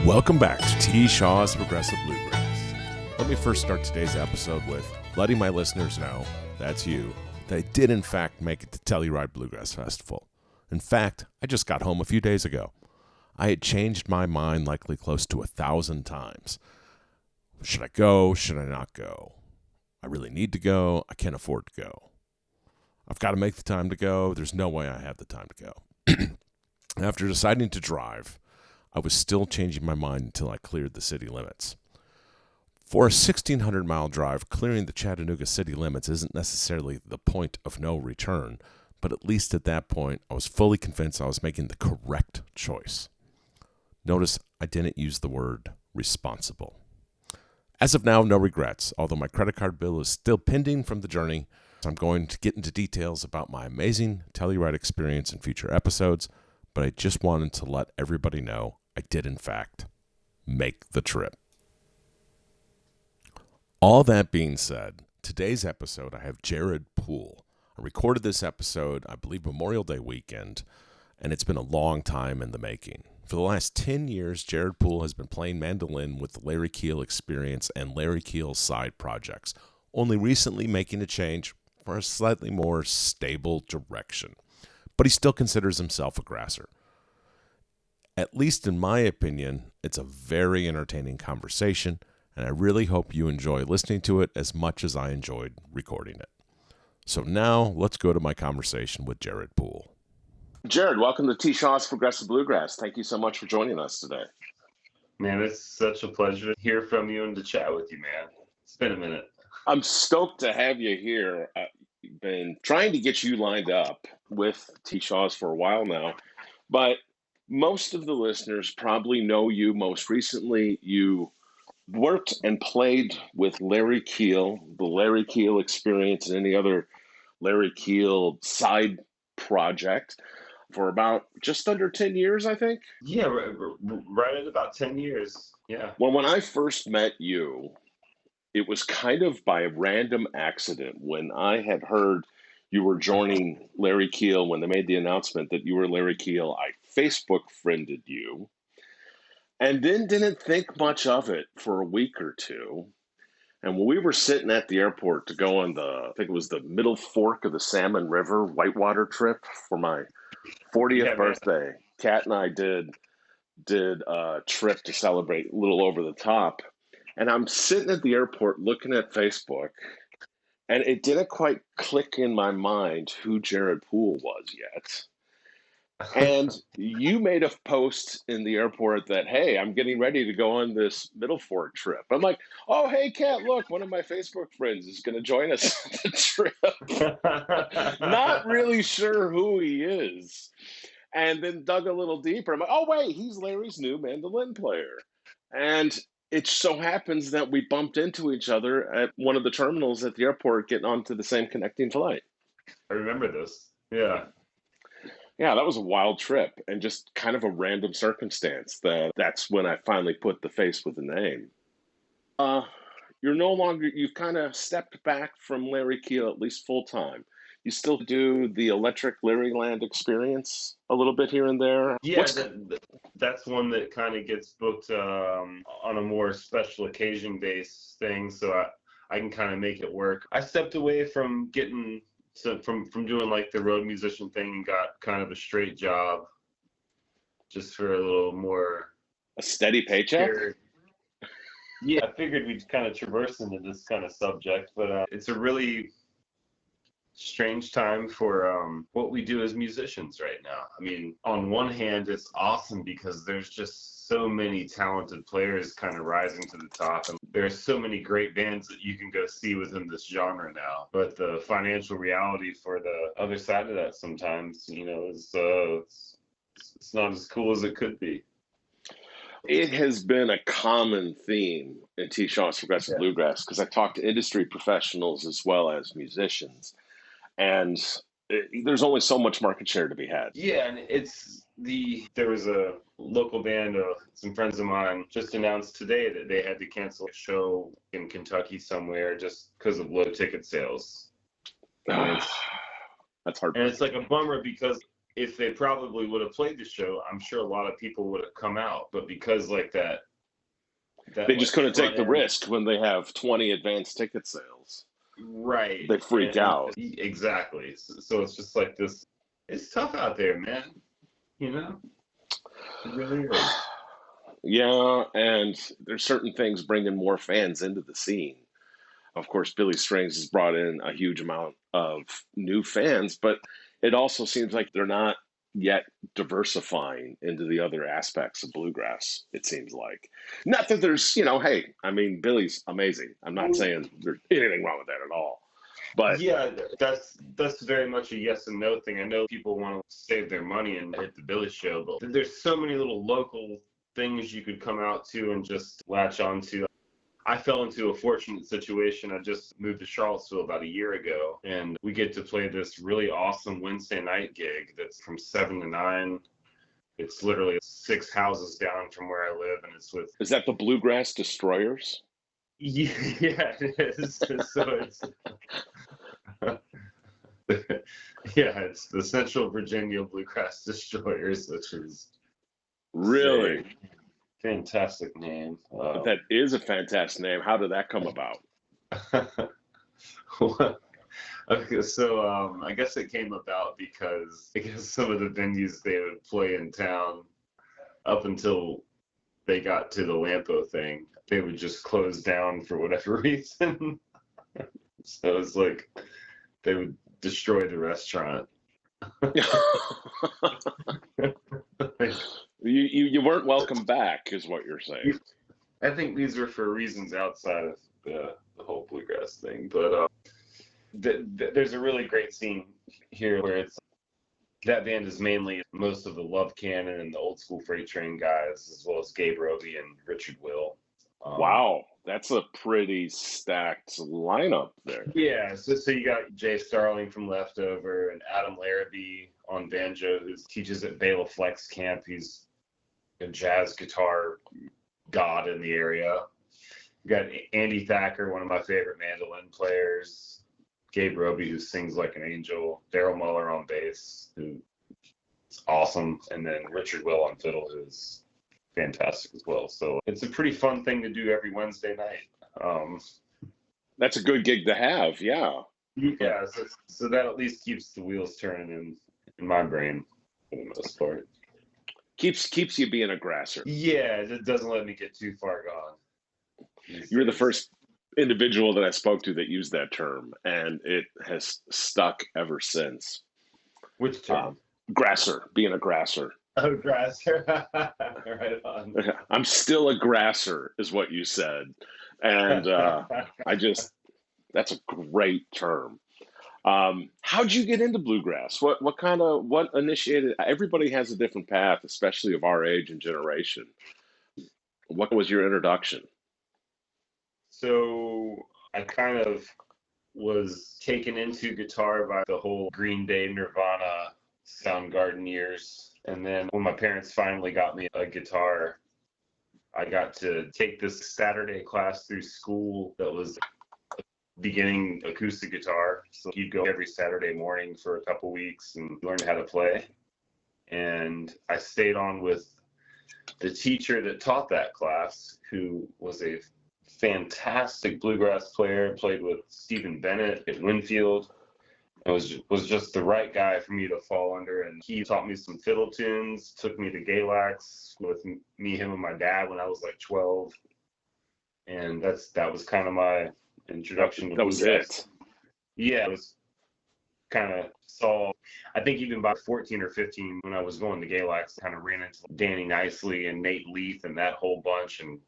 Welcome back to T. Shaw's Progressive Bluegrass. Let me first start today's episode with letting my listeners know, that's you, that I did in fact make it to Telluride Bluegrass Festival. In fact, I just got home a few days ago. I had changed my mind likely close to 1,000 times. Should I go? Should I not go? I really need to go. I can't afford to go. I've got to make the time to go. There's no way I have the time to go. After deciding to drive, I was still changing my mind until I cleared the city limits. For a 1,600-mile drive, clearing the Chattanooga city limits isn't necessarily the point of no return, but at least at that point, I was fully convinced I was making the correct choice. Notice I didn't use the word responsible. As of now, no regrets, although my credit card bill is still pending from the journey. So I'm going to get into details about my amazing Telluride experience in future episodes, but I just wanted to let everybody know I did, in fact, make the trip. All that being said, today's episode, I have Jared Poole. I recorded this episode, I believe, Memorial Day weekend, and it's been a long time in the making. For the last 10 years, Jared Poole has been playing mandolin with the Larry Keel Experience and Larry Keel's side projects, only recently making a change for a slightly more stable direction. But he still considers himself a grasser. At least in my opinion, it's a very entertaining conversation, and I really hope you enjoy listening to it as much as I enjoyed recording it. So now, let's go to my conversation with Jared Poole. Jared, welcome to T. Shaw's Progressive Bluegrass. Thank you so much for joining us today. Man, it's such a pleasure to hear from you and to chat with you, man. It's been a minute. I'm stoked to have you here. I've been trying to get you lined up with T. Shaw's for a while now, but most of the listeners probably know you. Most recently, you worked and played with Larry Keel, the Larry Keel Experience, and any other Larry Keel side project for about just under 10 years, I think. Yeah, right at about 10 years. Yeah. Well, when I first met you, it was kind of by random accident when I had heard you were joining Larry Keel. When they made the announcement that you were Larry Keel, I Facebook friended you and then didn't think much of it for a week or two. And when we were sitting at the airport to go on I think it was the Middle Fork of the Salmon River whitewater trip for my 40th birthday, Kat and I did a trip to celebrate a little over the top. And I'm sitting at the airport looking at Facebook, and it didn't quite click in my mind who Jared Poole was yet. And you made a post in the airport that, hey, I'm getting ready to go on this Middle Fork trip. I'm like, oh, hey, Kat, look, one of my Facebook friends is going to join us on the trip. Not really sure who he is. And then dug a little deeper. I'm like, oh, wait, he's Larry's new mandolin player. And it so happens that we bumped into each other at one of the terminals at the airport getting onto the same connecting flight. I remember this. Yeah. Yeah, that was a wild trip and just kind of a random circumstance. That's when I finally put the face with the name. You've kind of stepped back from Larry Keel, at least full time. You still do the Electric Larryland Experience a little bit here and there? Yeah, that's one that kind of gets booked on a more special occasion based thing, so I can kind of make it work. I stepped away from getting from doing like the road musician thing and got kind of a straight job just for a little more a steady paycheck. Yeah, I figured we'd kind of traverse into this kind of subject, but it's a really strange time for what we do as musicians right now. I mean, on one hand, it's awesome because there's just so many talented players kind of rising to the top, and there's so many great bands that you can go see within this genre now. But the financial reality for the other side of that sometimes, is it's not as cool as it could be. It has been a common theme in T. Shaw's Progressive Bluegrass because I talk to industry professionals as well as musicians. And there's only so much market share to be had. Yeah, and there was a local band, some friends of mine just announced today that they had to cancel a show in Kentucky somewhere just because of low ticket sales. That's hard. And it's like a bummer because if they probably would have played the show, I'm sure a lot of people would have come out. But because like that They just like couldn't take front the end, risk when they have 20 advanced ticket sales. right? They freak And out. exactly. So it's just like this. It's tough out there, man. You know, it really is. Yeah, and there's certain things bringing more fans into the scene. Of course, Billy Strings has brought in a huge amount of new fans, but it also seems like they're not yet diversifying into the other aspects of bluegrass, it seems like. Not that there's, hey, I mean, Billy's amazing. I'm not Well, saying there's anything wrong with that at all. But yeah, that's very much a yes and no thing. I know people want to save their money and hit the Billy show, but there's so many little local things you could come out to and just latch onto. I fell into a fortunate situation. I just moved to Charlottesville about a year ago, and we get to play this really awesome Wednesday night gig that's from 7 to 9. It's literally 6 houses down from where I live, and it's with. is that the Bluegrass Destroyers? Yeah, it is. So it's. Yeah, it's the Central Virginia Bluegrass Destroyers, which is Really? a fantastic name. That is a fantastic name. How did that come about? Okay, so I guess it came about because I guess some of the venues they would play in town up until they got to the Lampo thing, they would just close down for whatever reason. So it's like they would destroy the restaurant. You weren't welcome back, is what you're saying. I think these were for reasons outside of the whole bluegrass thing, but there's a really great scene here where it's that band is mainly most of the Love Cannon and the Old School Freight Train guys, as well as Gabe Roby and Richard Will. Wow, that's a pretty stacked lineup there. Yeah, so you got Jay Starling from Leftover and Adam Larrabee on banjo, who teaches at Bela Flex Camp. He's a jazz guitar god in the area. You got Andy Thacker, one of my favorite mandolin players. Gabe Roby, who sings like an angel. Daryl Muller on bass, who's awesome. And then Richard Will on fiddle, who's fantastic as well. So it's a pretty fun thing to do every Wednesday night. That's a good gig to have, yeah. Yeah, so that at least keeps the wheels turning in my brain for the most part. Keeps you being a grasser. Yeah, it doesn't let me get too far gone. You're the first individual that I spoke to that used that term, and it has stuck ever since. Which term? Grasser, being a grasser. Oh, grasser. Right on. I'm still a grasser, is what you said. And that's a great term. How'd you get into bluegrass? What initiated? Everybody has a different path, especially of our age and generation. What was your introduction? So I kind of was taken into guitar by the whole Green Day, Nirvana, Soundgarden years. And then when my parents finally got me a guitar, I got to take this Saturday class through school that was beginning acoustic guitar. So you'd go every Saturday morning for a couple weeks and learn how to play. And I stayed on with the teacher that taught that class, who was a fantastic bluegrass player, played with Stephen Bennett at Winfield. It was just the right guy for me to fall under, and he taught me some fiddle tunes, took me to Galax with me, him, and my dad when I was like 12, and that was kind of my introduction to bluegrass. That was it. Yeah, it was kind of saw. I think even by 14 or 15, when I was going to Galax, kind of ran into Danny Nicely and Nate Leith and that whole bunch, and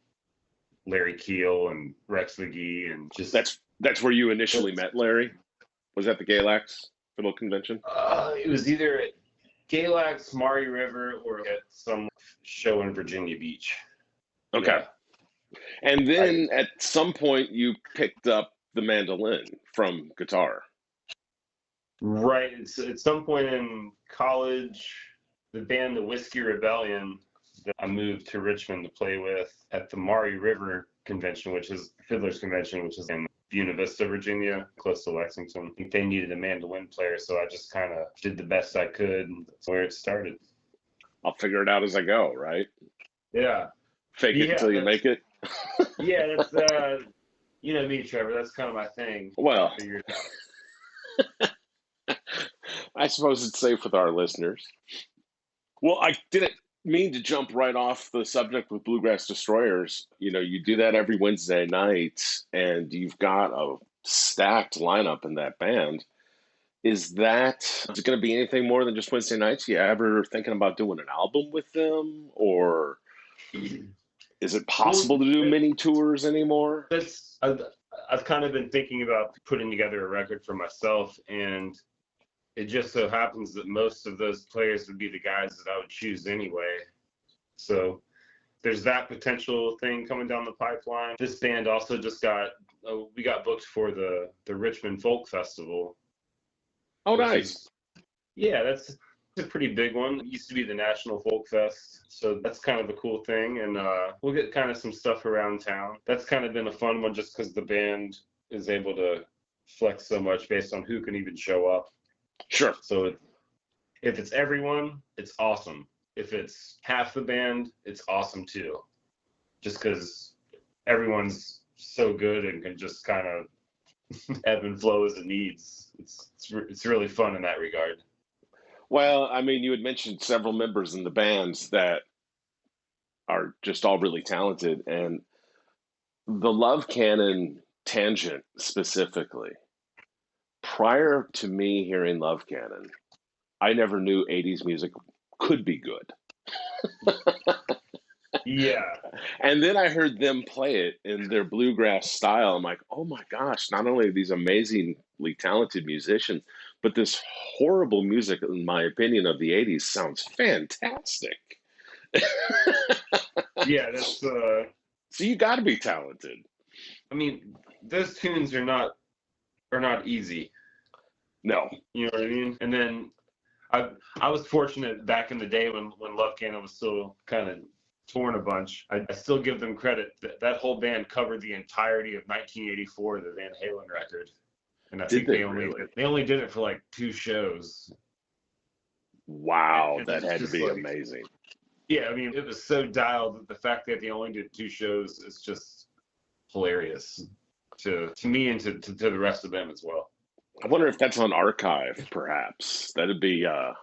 Larry Keel and Rex McGee, and just that's where you initially met Larry. Was that the Galax Fiddle Convention? It was either at Galax, Maury River, or at some show in Virginia Beach. Okay. Yeah. And then at some point you picked up the mandolin from guitar. Right. At some point in college, the band The Whiskey Rebellion that I moved to Richmond to play with at the Maury River Convention, which is Fiddler's Convention, which is in Buena Vista, Virginia, close to Lexington. I think they needed a mandolin player, so I just kind of did the best I could, and that's where it started. I'll figure it out as I go, right? Yeah. Fake it Yeah, until you make it. that's you know me, Trevor. That's kind of my thing. Well, Figure it out. I suppose it's safe with our listeners. Well, I didn't mean to jump right off the subject with Bluegrass Destroyers. You know, you do that every Wednesday night, and you've got a stacked lineup in that band. Is it going to be anything more than just Wednesday nights? You ever thinking about doing an album with them, or is it Well, possible to do mini tours anymore? I've kind of been thinking about putting together a record for myself, and it just so happens that most of those players would be the guys that I would choose anyway. So there's that potential thing coming down the pipeline. This band also just we got booked for the Richmond Folk Festival. Oh, nice. That's a pretty big one. It used to be the National Folk Fest, so that's kind of a cool thing. And we'll get kind of some stuff around town. That's kind of been a fun one just because the band is able to flex so much based on who can even show up. Sure. So if it's everyone, it's awesome. If it's half the band, it's awesome too. Just because everyone's so good and can just kind of ebb and flow as it needs. It's really fun in that regard. Well, I mean, you had mentioned several members in the bands that are just all really talented, and the Love Cannon tangent specifically. Prior to me hearing Love Cannon, I never knew 80s music could be good. Yeah. And then I heard them play it in their bluegrass style. I'm like, oh my gosh, not only are these amazingly talented musicians, but this horrible music, in my opinion, of the 80s sounds fantastic. Yeah, that's So you got to be talented. I mean, those tunes are not easy. No. You know what I mean? And then I was fortunate back in the day when Love Cannon was still kind of torn a bunch. I still give them credit. That whole band covered the entirety of 1984, the Van Halen record. And I think they only did it for like 2 shows. Wow, and that had to be amazing. Yeah, I mean, it was so dialed that the fact that they only did 2 shows is just hilarious to me and to the rest of them as well. I wonder if that's on archive, perhaps. That'd be a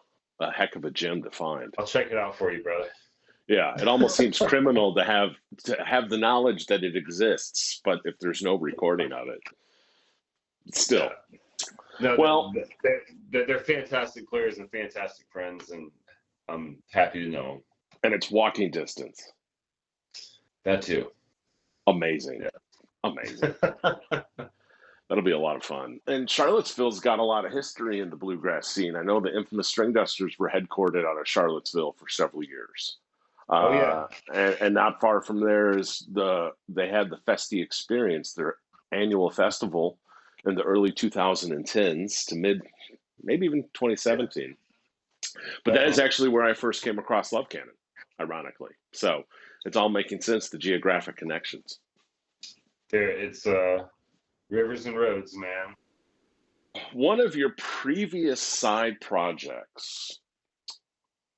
heck of a gem to find. I'll check it out for you, brother. Yeah, it almost seems criminal to have the knowledge that it exists, but if there's no recording of it, still. Yeah. No, well, they're fantastic players and fantastic friends, and I'm happy to know them. And it's walking distance. That too. Amazing. Yeah. Amazing. That'll be a lot of fun. And Charlottesville's got a lot of history in the bluegrass scene. I know the infamous String Dusters were headquartered out of Charlottesville for several years. Oh yeah. And not far from there is they had the Festi Experience, their annual festival in the early 2010s to maybe even 2017. But that is actually where I first came across Love Cannon, ironically. So it's all making sense, the geographic connections. It's rivers and roads, man. One of your previous side projects,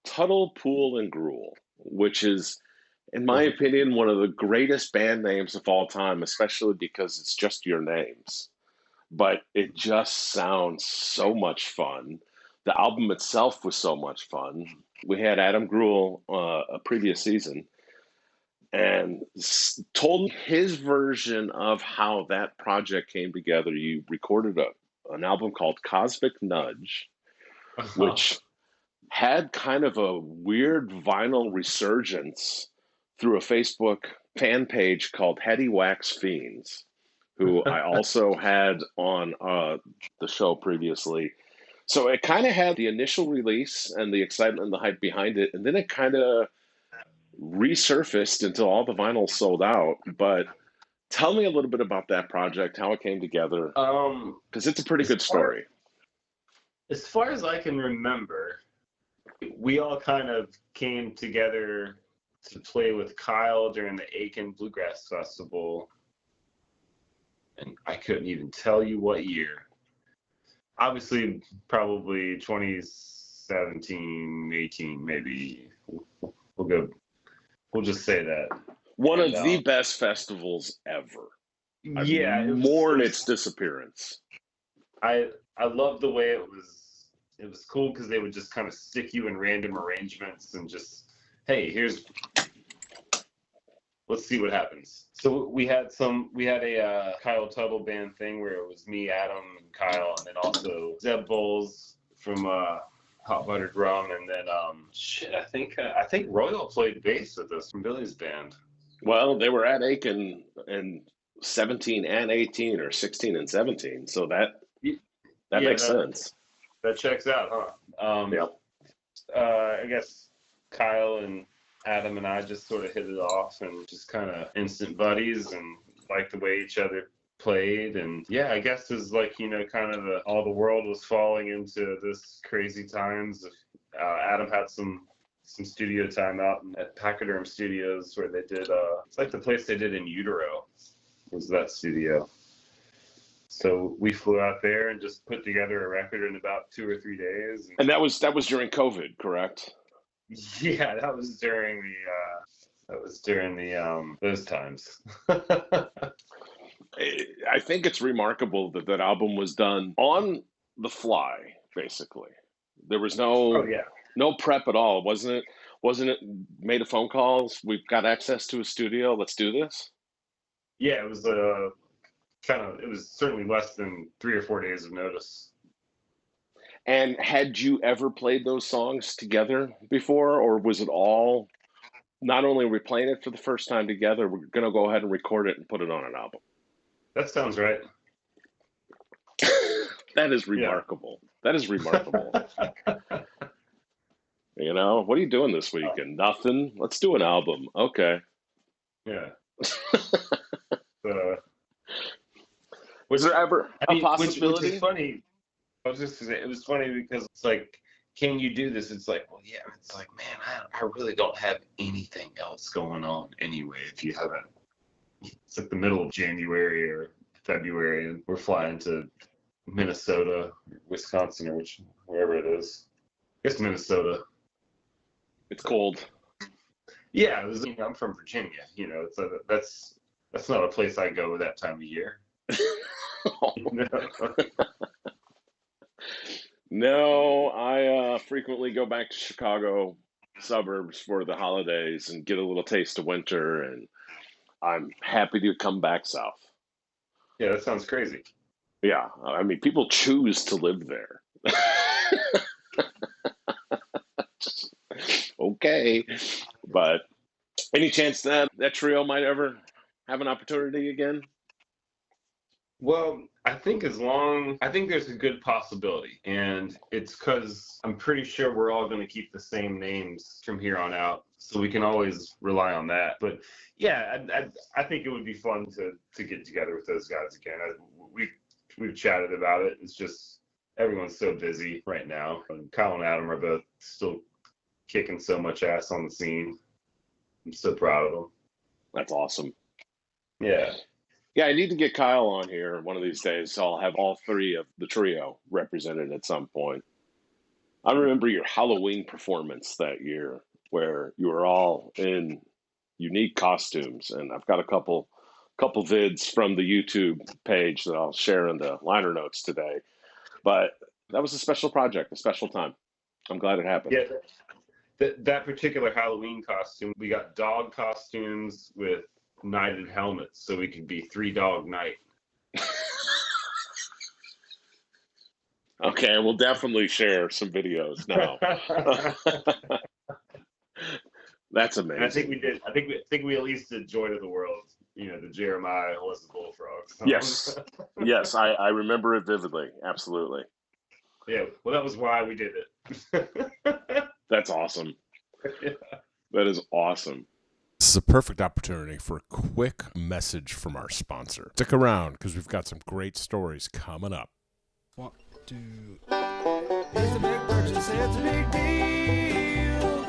Tuttle, Pool, and Gruel, which is, in my opinion, one of the greatest band names of all time, especially because it's just your names. But it just sounds so much fun. The album itself was so much fun. We had Adam Gruel a previous season and told his version of how that project came together. You recorded an album called Cosmic Nudge, which had kind of a weird vinyl resurgence through a Facebook fan page called Heady Wax Fiends, who I also had on the show previously. So it kind of had the initial release and the excitement and the hype behind it, and then it kind of resurfaced until all the vinyls sold out. But tell me a little bit about that project, how it came together, because it's a pretty good story. As far as I can remember, we all kind of came together to play with Kyle during the Aiken Bluegrass Festival. and I couldn't even tell you what year. Obviously, probably 2017, 18, maybe. We'll just say that. One And of the best festivals ever. yeah, I mourn its disappearance. I love the way it was. It was cool because they would just kind of stick you in random arrangements and just, hey, let's see what happens. So we had a Kyle Tuttle band thing where it was me, Adam, and Kyle, and then also Zeb Bowles from Hot Buttered Rum, and then I think Royal played bass with us from Billy's band. Well, they were at Aiken in 17 and 18, or 16 and 17, so that makes sense. That checks out, huh? Yep. I guess Kyle and Adam and I just sort of hit it off and just kind of instant buddies and liked the way each other played. And yeah, I guess it's like, kind of all the world was falling into this crazy times. Adam had some studio time out at Pachyderm Studios where they did, it's like the place they did in Utero was that studio. So we flew out there and just put together a record in about 2 or 3 days. And that was during COVID, correct? Yeah, that was during the those times. I think it's remarkable that album was done on the fly, basically. There was no prep at all, wasn't it made a phone calls? We've got access to a studio. Let's do this. Yeah, it was it was certainly less than 3 or 4 days of notice. And had you ever played those songs together before, or was it all, not only are we playing it for the first time together, we're going to go ahead and record it and put it on an album? That sounds right. That is remarkable. Yeah. That is remarkable. What are you doing this weekend? Nothing. Let's do an album. Okay. Yeah. Was there ever a possibility? Which is funny. I was just gonna say, it was funny because it's like, can you do this? It's like, well, yeah. It's like, man, I really don't have anything else going on anyway. If you haven't, it's like the middle of January or February, and we're flying to Minnesota, Wisconsin, or wherever it is. I guess Minnesota. It's cold. Yeah, I'm from Virginia. That's not a place I go that time of year. No, I frequently go back to Chicago suburbs for the holidays and get a little taste of winter, and I'm happy to come back south. Yeah, that sounds crazy. Yeah, I mean, people choose to live there. Okay, but any chance that trio might ever have an opportunity again? Well, I think there's a good possibility, and it's because I'm pretty sure we're all going to keep the same names from here on out, so we can always rely on that. But yeah, I think it would be fun to get together with those guys again. We've chatted about it. It's just everyone's so busy right now, and Kyle and Adam are both still kicking so much ass on the scene. I'm so proud of them. That's awesome. Yeah. Yeah, I need to get Kyle on here one of these days, so I'll have all three of the trio represented at some point. I remember your Halloween performance that year where you were all in unique costumes, and I've got a couple vids from the YouTube page that I'll share in the liner notes today. But that was a special project, a special time. I'm glad it happened. Yeah, that particular Halloween costume, we got dog costumes with knighted helmets, so we could be 3 Dog Night. Okay, we'll definitely share some videos now. That's amazing. And I think we did. I think we at least did Joy to the World. The Jeremiah was the bullfrog song. Yes, I remember it vividly. Absolutely. Yeah, well, that was why we did it. That's awesome. Yeah. That is awesome. This is a perfect opportunity for a quick message from our sponsor. Stick around because we've got some great stories coming up. 1, 2. It's a big purchase, it's a big deal.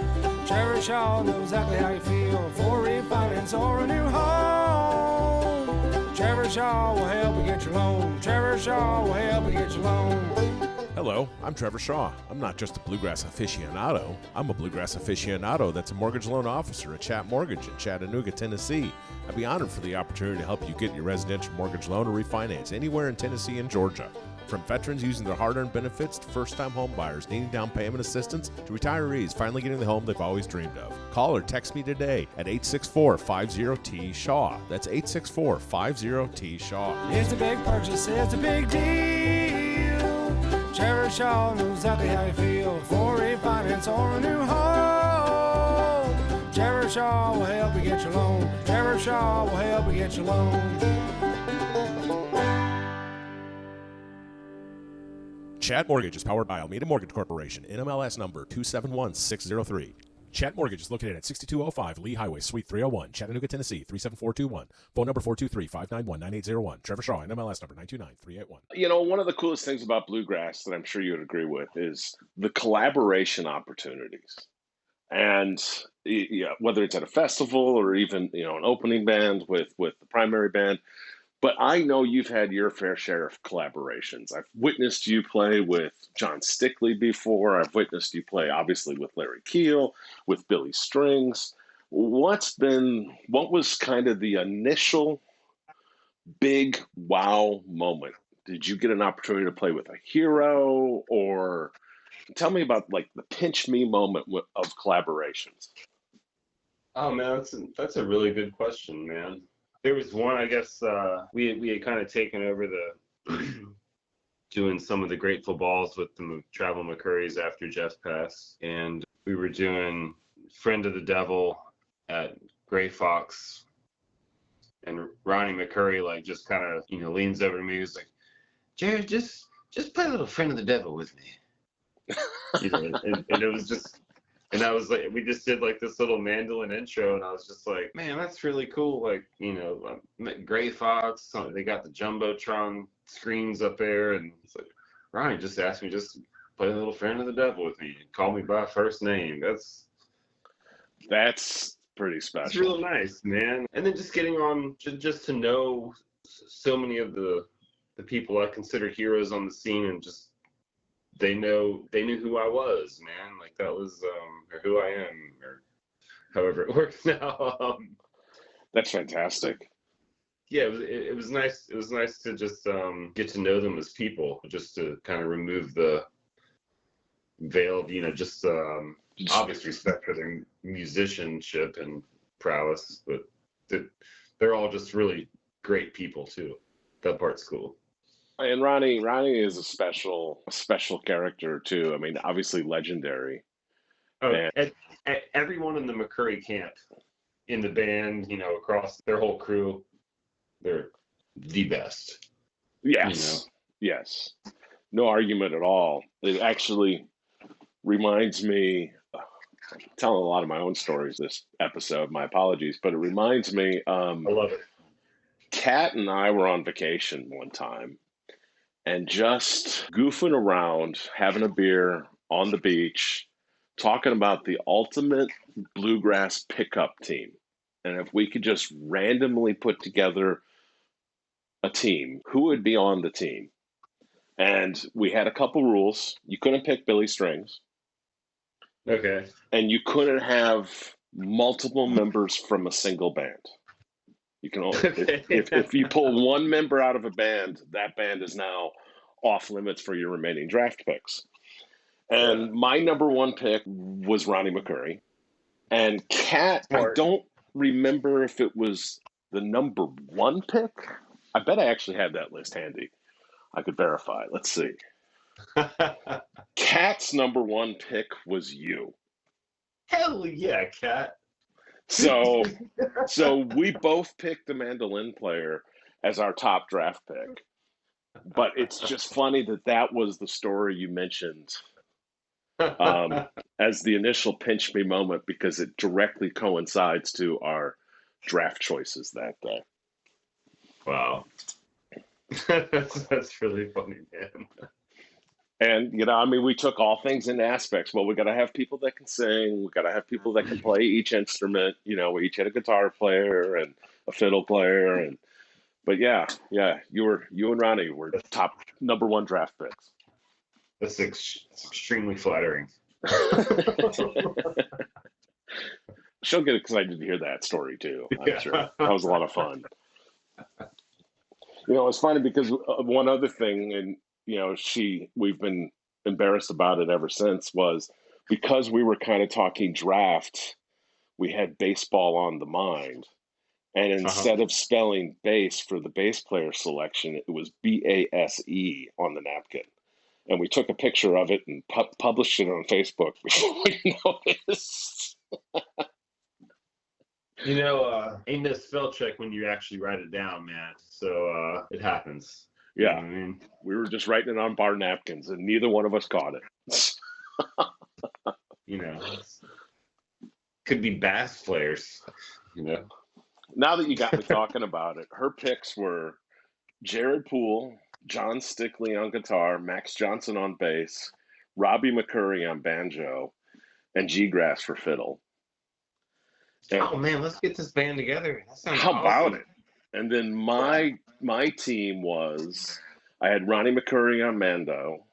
Trevor Shaw knows exactly how you feel for refinance or a new home. Trevor Trevor Shaw will help you get your loan. Trevor Shaw will help you get your loan. Hello, I'm Trevor Shaw. I'm not just a bluegrass aficionado. I'm a bluegrass aficionado that's a mortgage loan officer at Chat Mortgage in Chattanooga, Tennessee. I'd be honored for the opportunity to help you get your residential mortgage loan or refinance anywhere in Tennessee and Georgia. From veterans using their hard-earned benefits to first-time home buyers needing down payment assistance to retirees finally getting the home they've always dreamed of. Call or text me today at 864-50-TSHAW. That's 864-50-TSHAW. It's a big purchase, it's a big deal. Trevor Shaw knows exactly how you feel for refinance or a new home. Trevor Shaw will help you get your loan. Trevor Shaw will help you get your loan. Chat Mortgage is powered by Alameda Mortgage Corporation, NMLS number 271603. Chat Mortgage is located at 6205 Lee Highway, Suite 301, Chattanooga, Tennessee, 37421. Phone number 423-591-9801. Trevor Shaw, NMLS number 929381. You know, one of the coolest things about bluegrass that I'm sure you would agree with is the collaboration opportunities. And yeah, whether it's at a festival or even, you know, an opening band with the primary band. But I know you've had your fair share of collaborations. I've witnessed you play with John Stickley before. I've witnessed you play, obviously, with Larry Keel, with Billy Strings. What was kind of the initial big wow moment? Did you get an opportunity to play with a hero? Or tell me about, like, the pinch me moment of collaborations. Oh, man, that's a really good question, man. There was one, I guess, we had kind of taken over the doing some of the Grateful Balls with the Travel McCurrys after Jeff passed, and we were doing Friend of the Devil at Gray Fox, and Ronnie McCurry like just kind of leans over to me. He's like, "Jared, just play a little Friend of the Devil with me," and it was just. And I was like, we just did like this little mandolin intro, and I was just like, man, that's really cool. Like, Gray Fox, they got the Jumbotron screens up there, and it's like, Ryan just asked me just play a little Friend of the Devil with me, call me by first name. That's pretty special. It's real nice, man. And then just getting on, just to know so many of the people I consider heroes on the scene, and just they knew who I was, man. Like that was or who I am, or however it works now. That's fantastic. Yeah, it was nice. It was nice to just get to know them as people, just to kind of remove the veil of just obvious respect for their musicianship and prowess, but they're all just really great people too. That part's cool. And Ronnie is a special character too. I mean, obviously legendary. Oh, and everyone in the McCurry camp, in the band, across their whole crew, they're the best. Yes, yes, no argument at all. It actually reminds me. I'm telling a lot of my own stories this episode. My apologies, but it reminds me. I love it. Kat and I were on vacation one time. And just goofing around, having a beer on the beach, talking about the ultimate bluegrass pickup team. And if we could just randomly put together a team, who would be on the team? And we had a couple rules. You couldn't pick Billy Strings. Okay. And you couldn't have multiple members from a single band. You can only, if you pull one member out of a band, that band is now off limits for your remaining draft picks. And my number one pick was Ronnie McCurry. And Kat, I don't remember if it was the number one pick. I bet I actually had that list handy. I could verify. Let's see. Kat's number one pick was you. Hell yeah, Kat. So we both picked the mandolin player as our top draft pick. But it's just funny that was the story you mentioned as the initial pinch me moment, because it directly coincides to our draft choices that day. Wow. That's really funny, man. And, we took all things into aspects. Well, we got to have people that can sing. We got to have people that can play each instrument. We each had a guitar player and a fiddle player. But yeah, you and Ronnie were top number 1 draft picks. That's extremely flattering. She'll get excited to hear that story too, I'm sure. That was a lot of fun. It's funny because one other thing, and we've been embarrassed about it ever since, was because we were kind of talking draft, we had baseball on the mind. And instead of spelling bass for the bass player selection, it was BASE on the napkin. And we took a picture of it and published it on Facebook before we noticed. Ain't no spell check when you actually write it down, man. So it happens. Yeah. You know what I mean? We were just writing it on bar napkins, and neither one of us caught it. Could be bass players, Now that you got me talking about it, her picks were Jared Poole, John Stickley on guitar, Max Johnson on bass, Robbie McCurry on banjo, and G-Grass for fiddle. And oh man, let's get this band together. That sounds how awesome. about it? And then my team was, I had Ronnie McCurry on mando,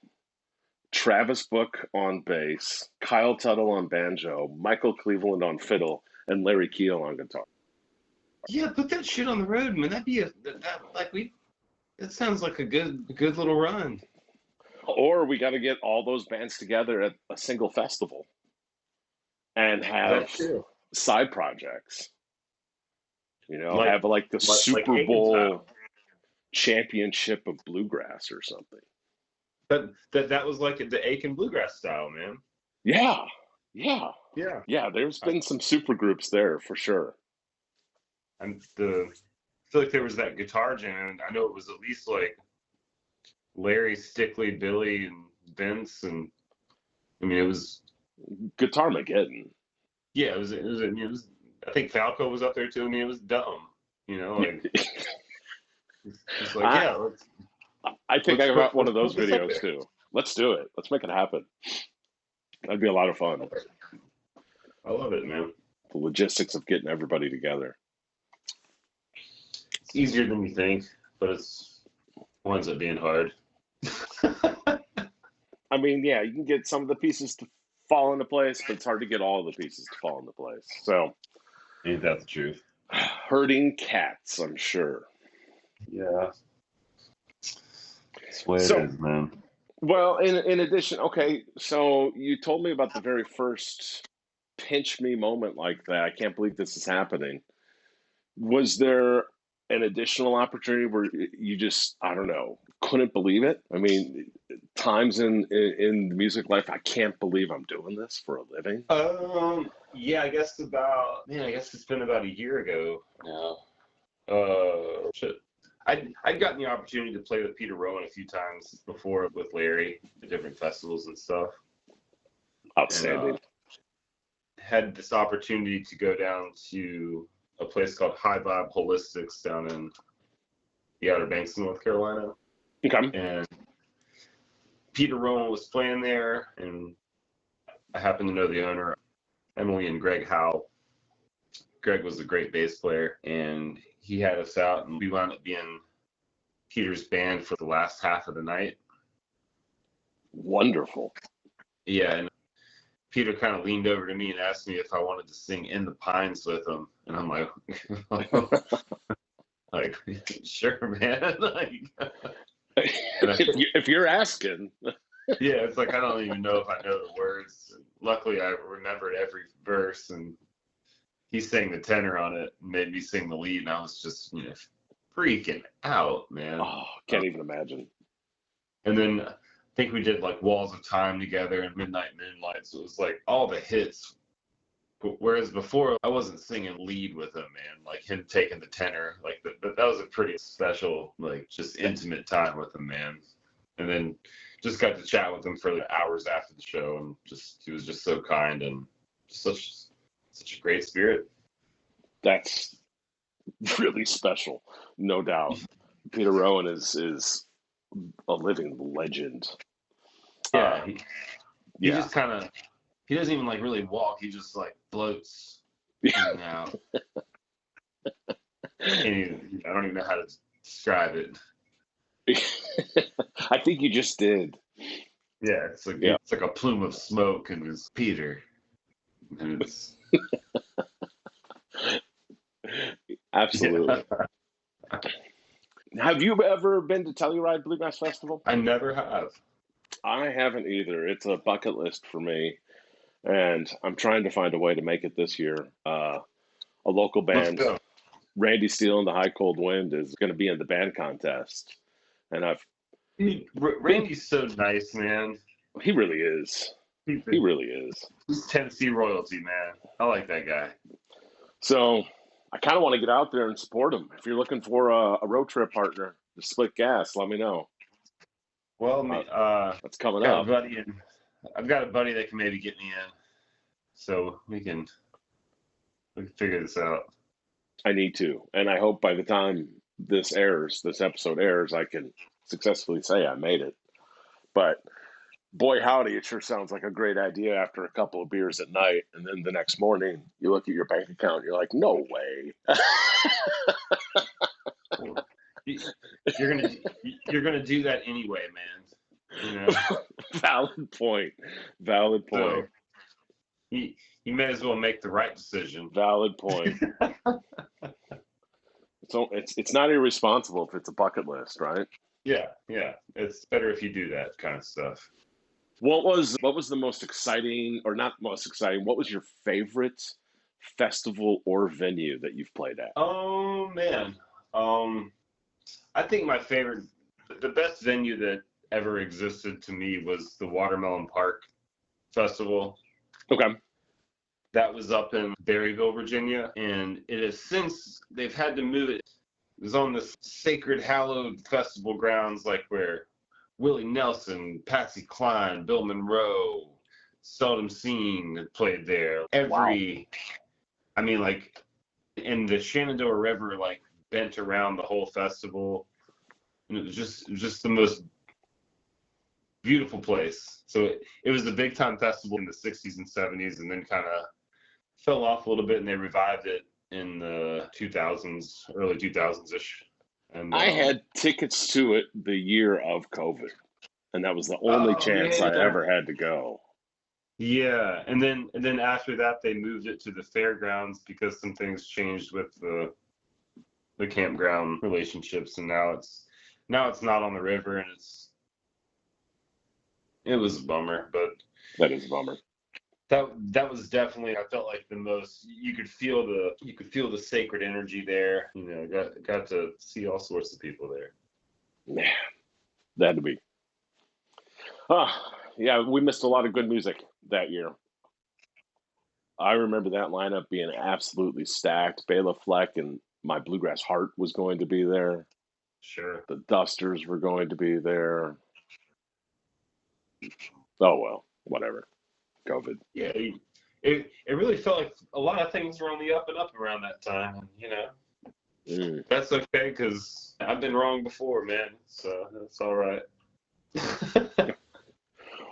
Travis Book on bass, Kyle Tuttle on banjo, Michael Cleveland on fiddle, and Larry Keel on guitar. Yeah, put that shit on the road, man. That sounds like a good little run. Or we got to get all those bands together at a single festival and have side projects. Have like the Super Bowl championship of bluegrass or something. That was like the Aiken bluegrass style, man. Yeah. There's been some super groups there for sure. And I feel like there was that guitar jam. I know it was at least like Larry, Stickley, Billy, and Vince, and it was Guitar Mageddon. Yeah, it was. I think Falco was up there too. It was dumb. It's like I think I got one of those videos too. Let's do it. Let's make it happen. That'd be a lot of fun. I love it, man. The logistics of getting everybody together. It's easier than you think, but it winds up being hard. You can get some of the pieces to fall into place, but it's hard to get all of the pieces to fall into place. So, ain't that the truth? Herding cats, I'm sure. Yeah. That's the way it is, man. Well, in addition, okay, so you told me about the very first pinch me moment like that. I can't believe this is happening. Was there an additional opportunity where you just, I don't know, couldn't believe it? Times in the music life, I can't believe I'm doing this for a living. Yeah, I guess it's been about a year ago now. I'd gotten the opportunity to play with Peter Rowan a few times before with Larry at different festivals and stuff. Outstanding. And, had this opportunity to go down to a place called High Vibe Holistics down in the Outer Banks of North Carolina. Okay. And Peter Rowan was playing there, and I happen to know the owner, Emily and Greg Howe. Greg was a great bass player, and he had us out, and we wound up being Peter's band for the last half of the night. Wonderful. Yeah, and Peter kind of leaned over to me and asked me if I wanted to sing In the Pines with him, and I'm like, sure, man. If you're asking. Yeah, it's like I don't even know if I know the words. Luckily, I remembered every verse, and he sang the tenor on it and made me sing the lead, and I was just freaking out, man. Oh, can't even imagine. And then I think we did like Walls of Time together and Midnight Moonlight, so it was like all the hits. Whereas before, I wasn't singing lead with him, man. Like him taking the tenor, like that was a pretty special, like just intimate time with him, man. And then just got to chat with him for like hours after the show, and he was just so kind and such a great spirit. That's really special, no doubt. Peter Rowan is a living legend. Yeah, he just kind of, he doesn't even like really walk. He just like floats in and out. And I don't even know how to describe it. I think you just did. Yeah, it's like a plume of smoke, and it's Peter. And it's Absolutely. Yeah. Have you ever been to Telluride Bluegrass Festival? I never have. I haven't either. It's a bucket list for me, and I'm trying to find a way to make it this year. A local Let's band, go. Randy Steele and the High Cold Wind, is going to be in the band contest, and Randy's so nice, man. he really is. He really is. He's Tennessee royalty, man. I like that guy. So I kind of want to get out there and support him. If you're looking for a road trip partner to split gas, let me know. Well, That's coming got a up. buddy I've got a buddy that can maybe get me in, so we can figure this out. I need to, and I hope by the time this episode airs, I can successfully say I made it. But boy, howdy, it sure sounds like a great idea after a couple of beers at night, and then the next morning you look at your bank account, and you're like, no way. You're gonna do that anyway, man. You know? Valid point. So, you may as well make the right decision. Valid point. So it's not irresponsible if it's a bucket list, right? Yeah. It's better if you do that kind of stuff. What was the most exciting, or not most exciting? What was your favorite festival or venue that you've played at? Oh man, I think the best venue that ever existed to me was the Watermelon Park Festival. Okay. That was up in Berryville, Virginia, and it has since they've had to move it. It was on this sacred, hallowed festival grounds, like where Willie Nelson, Patsy Cline, Bill Monroe, Seldom Seen played there. I mean, like, and the Shenandoah River like bent around the whole festival, and it was just the most beautiful place. So it was the big time festival in the 60s and 70s, and then kind of fell off a little bit, and they revived it in the 2000s, early 2000s-ish. And I had tickets to it the year of COVID, and that was the only chance I ever had to go. Yeah, and then after that they moved it to the fairgrounds because some things changed with the campground relationships, and now it's not on the river, and it was a bummer, but that is a bummer. That was definitely, I felt like the most, you could feel the sacred energy there. You know, got to see all sorts of people there. Man, that had to be. Yeah, we missed a lot of good music that year. I remember that lineup being absolutely stacked. Bela Fleck and My Bluegrass Heart was going to be there. Sure. The Dusters were going to be there. Oh, well, whatever. COVID. Yeah, it really felt like a lot of things were on the up and up around that time, and you know, that's okay because I've been wrong before, man. So that's all right.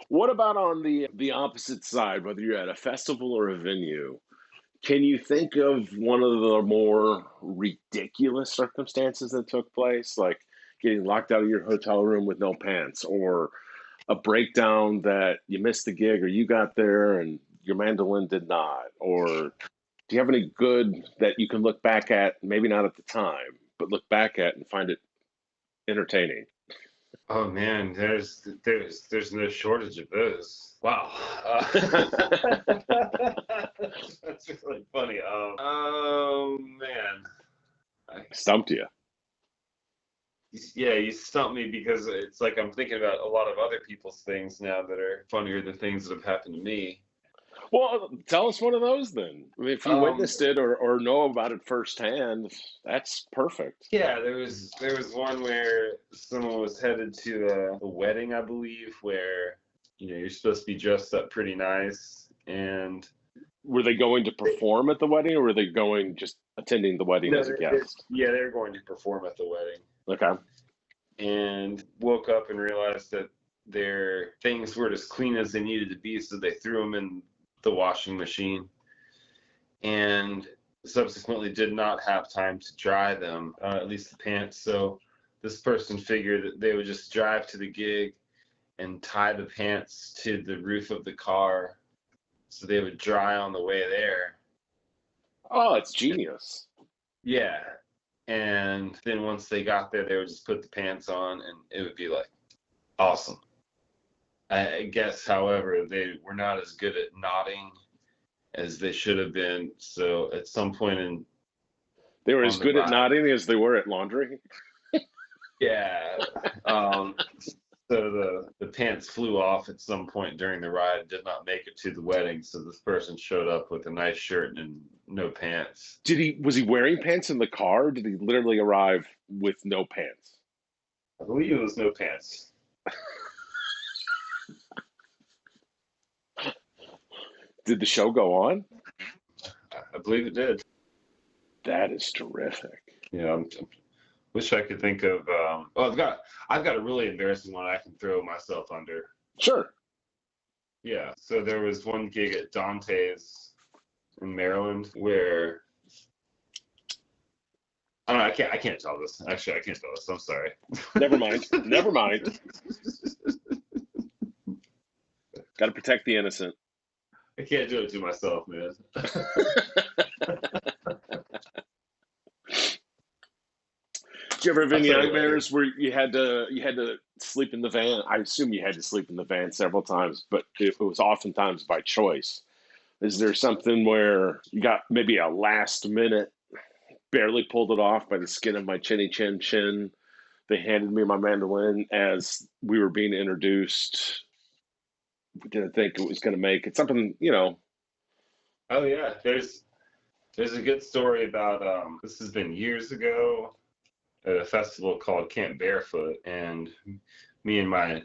What about on the opposite side, whether you're at a festival or a venue? Can you think of one of the more ridiculous circumstances that took place, like getting locked out of your hotel room with no pants, or a breakdown that you missed the gig, or you got there and your mandolin did not? Or do you have any good that you can look back at, maybe not at the time, but look back at and find it entertaining? Oh man, there's no shortage of those. Wow. That's really funny. Oh man. Stumped you. Yeah, you stumped me because it's like I'm thinking about a lot of other people's things now that are funnier than things that have happened to me. Well, tell us one of those then. I mean, if you witnessed it or know about it firsthand, that's perfect. Yeah, there was one where someone was headed to a wedding, I believe, where you're supposed to be dressed up pretty nice. And were they going to perform at the wedding, or were they going just attending the wedding as a guest? Yeah, they were going to perform at the wedding. Okay. And woke up and realized that their things weren't as clean as they needed to be, so they threw them in the washing machine, and subsequently did not have time to dry them, at least the pants. So this person figured that they would just drive to the gig and tie the pants to the roof of the car so they would dry on the way there. Oh, it's genius. Yeah. And then once they got there, they would just put the pants on and it would be like awesome. I guess, however, they were not as good at knotting as they should have been. So at some point they were as good at knotting as they were at laundry. Yeah. So the pants flew off at some point during the ride, did not make it to the wedding. So this person showed up with a nice shirt and no pants. Was he wearing pants in the car? Or did he literally arrive with no pants? I believe it was no pants. Did the show go on? I believe it did. That is terrific. Yeah, wish I could think of. I've got a really embarrassing one I can throw myself under. Sure. Yeah. So there was one gig at Dante's in Maryland where I don't know. I can't tell this. Actually, I can't tell this. I'm sorry. Never mind. Never mind. Got to protect the innocent. I can't do it to myself, man. Did you ever have any nightmares where you had to sleep in the van? I assume you had to sleep in the van several times, but it was oftentimes by choice. Is there something where you got maybe a last minute, barely pulled it off by the skin of my chinny chin chin? They handed me my mandolin as we were being introduced. We didn't think it was going to make it. Something, Oh yeah, there's a good story about this has been years ago at a festival called Camp Barefoot, and me and my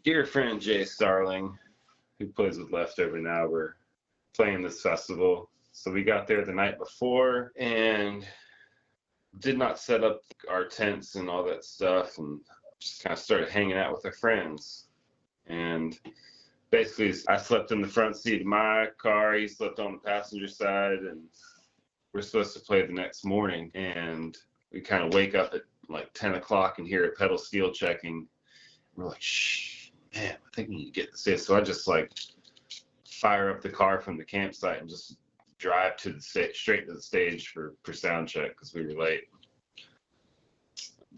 dear friend Jay Starling, who plays with Leftover now, were playing this festival. So we got there the night before and did not set up our tents and all that stuff, and just kind of started hanging out with our friends. And basically, I slept in the front seat of my car. He slept on the passenger side, and we're supposed to play the next morning. And we kind of wake up at like 10 o'clock and hear a pedal steel checking. We're like, shh, man, I think we need to get this. So I just like fire up the car from the campsite and just drive to the straight to the stage for sound check because we were late.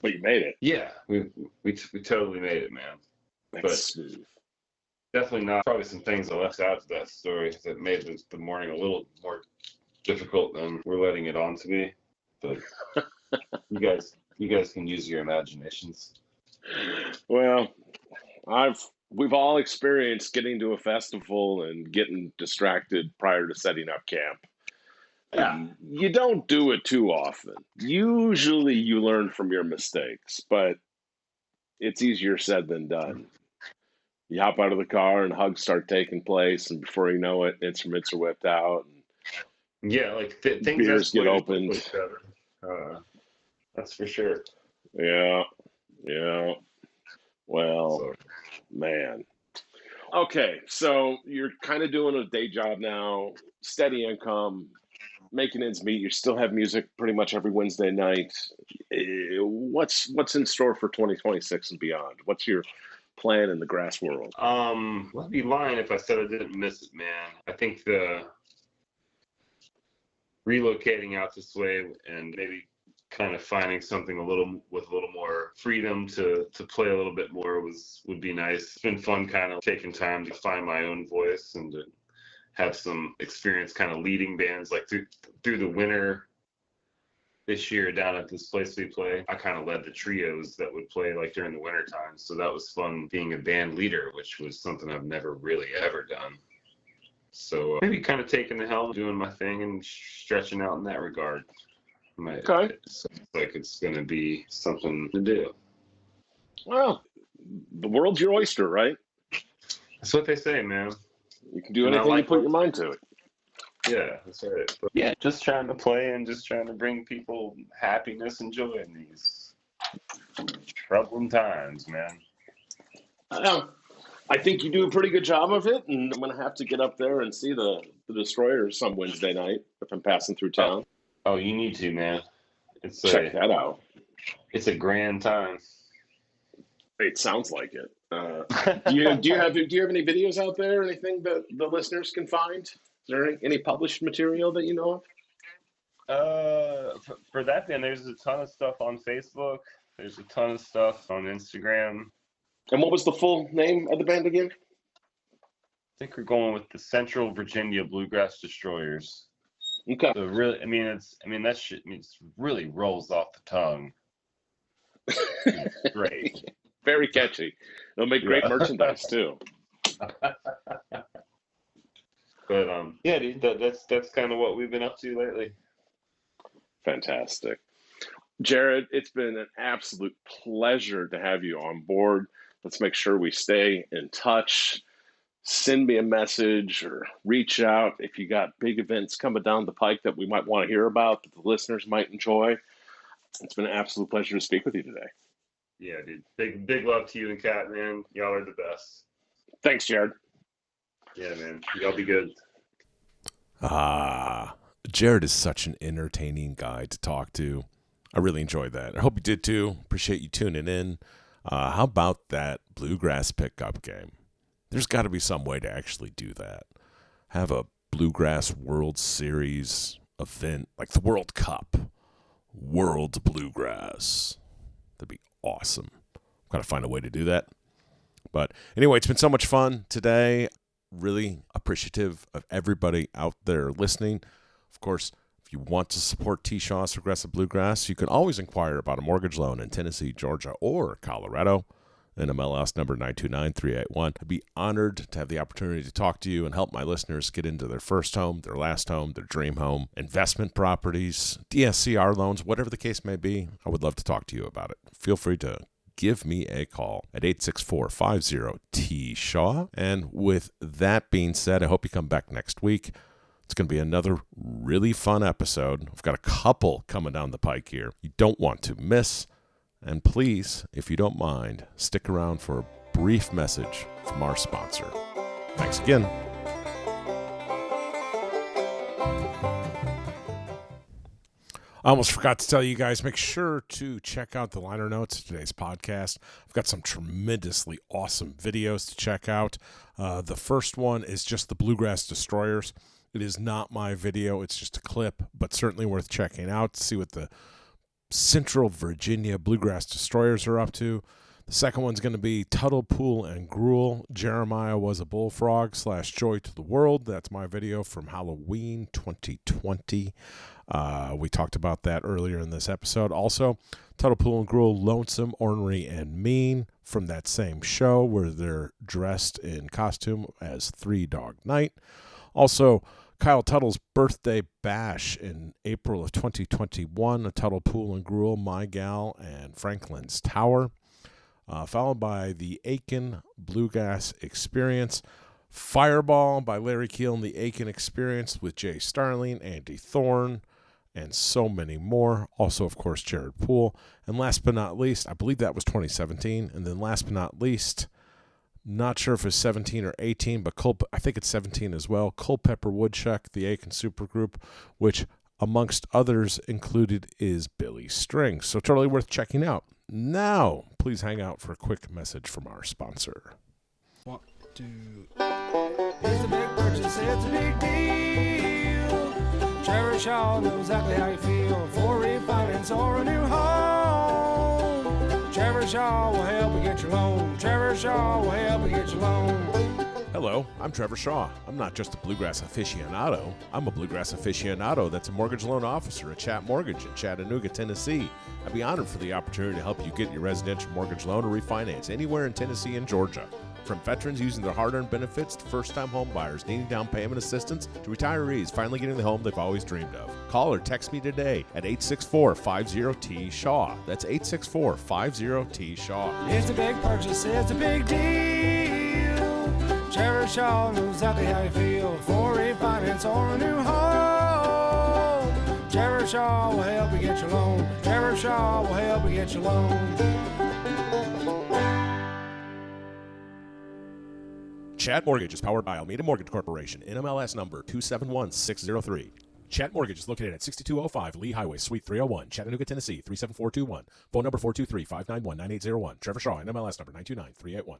But you made it. Yeah, we totally made it, man. That's but smooth. Definitely not. Probably some things I left out of that story that made the morning a little more difficult than we're letting it on to be. But you guys can use your imaginations. Well, we've all experienced getting to a festival and getting distracted prior to setting up camp. Yeah. You don't do it too often. Usually you learn from your mistakes, but it's easier said than done. You hop out of the car and hugs start taking place, and before you know it, instruments are whipped out. And yeah, like things beers get opened. That's for sure. Yeah. Well, So, man. Okay, so you're kind of doing a day job now, steady income, making ends meet. You still have music pretty much every Wednesday night. What's in store for 2026 and beyond? What's your plan in the grass world? I'd be lying if I said I didn't miss it, man. I think the relocating out this way and maybe kind of finding something with a little more freedom to play a little bit more would be nice. It's been fun kind of taking time to find my own voice and to have some experience kind of leading bands like through the winter this year down at this place we play. I kind of led the trios that would play like during the winter time. So that was fun being a band leader, which was something I've never really ever done. So maybe kind of taking the helm, doing my thing and stretching out in that regard. Okay. It sounds like it's going to be something to do. Well, the world's your oyster, right? That's what they say, man. You can do anything you put your mind to it. Yeah, that's right. But yeah, just trying to play and just trying to bring people happiness and joy in these troubling times, man. I think you do a pretty good job of it, and I'm going to have to get up there and see the Destroyers some Wednesday night if I'm passing through town. Oh, you need to, man. Check that out. It's a grand time. It sounds like it. Do you have any videos out there? Anything that the listeners can find? Is there any published material that you know of? For that band, there's a ton of stuff on Facebook. There's a ton of stuff on Instagram. And what was the full name of the band again? I think we're going with the Central Virginia Bluegrass Destroyers. Okay. So really, that shit really rolls off the tongue. It's great. Very catchy. They'll make great merchandise too. But yeah, dude, that's kind of what we've been up to lately. Fantastic. Jared, it's been an absolute pleasure to have you on board. Let's make sure we stay in touch. Send me a message or reach out if you got big events coming down the pike that we might want to hear about, that the listeners might enjoy. It's been an absolute pleasure to speak with you today. Yeah, dude. Big love to you and Kat, man. Y'all are the best. Thanks, Jared. Yeah, man. Y'all be good. Jared is such an entertaining guy to talk to. I really enjoyed that. I hope you did too. Appreciate you tuning in. How about that bluegrass pickup game? There's got to be some way to actually do that. Have a bluegrass World Series event, like the World Cup. World Bluegrass. That'd be awesome. Got to find a way to do that. But anyway, it's been so much fun today. Really appreciative of everybody out there listening. Of course, if you want to support T. Shaw's Progressive Bluegrass, you can always inquire about a mortgage loan in Tennessee, Georgia, or Colorado. NMLS number 929381. I'd be honored to have the opportunity to talk to you and help my listeners get into their first home, their last home, their dream home, investment properties, DSCR loans, whatever the case may be. I would love to talk to you about it. Feel free to give me a call at 864-50-T-SHAW. And with that being said, I hope you come back next week. It's going to be another really fun episode. I've got a couple coming down the pike here you don't want to miss. And please, if you don't mind, stick around for a brief message from our sponsor. Thanks again. I almost forgot to tell you guys, make sure to check out the liner notes of today's podcast. I've got some tremendously awesome videos to check out. The first one is just the Bluegrass Destroyers. It is not my video. It's just a clip, but certainly worth checking out to see what the Central Virginia Bluegrass Destroyers are up to. The second one's going to be Tuttle, Pool, and Gruel. Jeremiah was a bullfrog / Joy to the World. That's my video from Halloween 2020. We talked about that earlier in this episode. Also, Tuttle, Pool, and Gruel, Lonesome, Ornery, and Mean from that same show where they're dressed in costume as Three Dog Night. Also, Kyle Tuttle's birthday bash in April of 2021, a Tuttle, Pool, and Gruel, My Gal, and Franklin's Tower, followed by the Aiken Bluegrass Experience, Fireball by Larry Keel and the Aiken Experience with Jay Starling, Andy Thorne, and so many more. Also, of course, Jared Poole. And last but not least, I believe that was 2017. And then last but not least, not sure if it's 17 or 18, but I think it's 17 as well. Culpeper Woodchuck, the Aiken Supergroup, which amongst others included is Billy Strings. So totally worth checking out. Now, please hang out for a quick message from our sponsor. 1, 2. It's a big purchase, it's a big deal. Trevor Shaw knows exactly how you feel for refinance or a new home. Trevor Shaw will help you get your loan. Trevor Shaw will help you get your loan. Hello, I'm Trevor Shaw. I'm not just a bluegrass aficionado. I'm a bluegrass aficionado that's a mortgage loan officer at Chat Mortgage in Chattanooga, Tennessee. I'd be honored for the opportunity to help you get your residential mortgage loan or refinance anywhere in Tennessee and Georgia. From veterans using their hard-earned benefits to first-time home buyers needing down payment assistance to retirees finally getting the home they've always dreamed of. Call or text me today at 864-50-T-SHAW. That's 864-50-T-SHAW. It's a big purchase, it's a big deal. Trevor Shaw knows exactly how you feel for refinance or a new home. Trevor Shaw will help you get your loan. Trevor Shaw will help you get your loan. Chat Mortgage is powered by Almeida Mortgage Corporation, NMLS number 271603. Chat Mortgage is located at 6205 Lee Highway, Suite 301, Chattanooga, Tennessee 37421. Phone number 423-591-9801. Trevor Shaw, NMLS number 929381.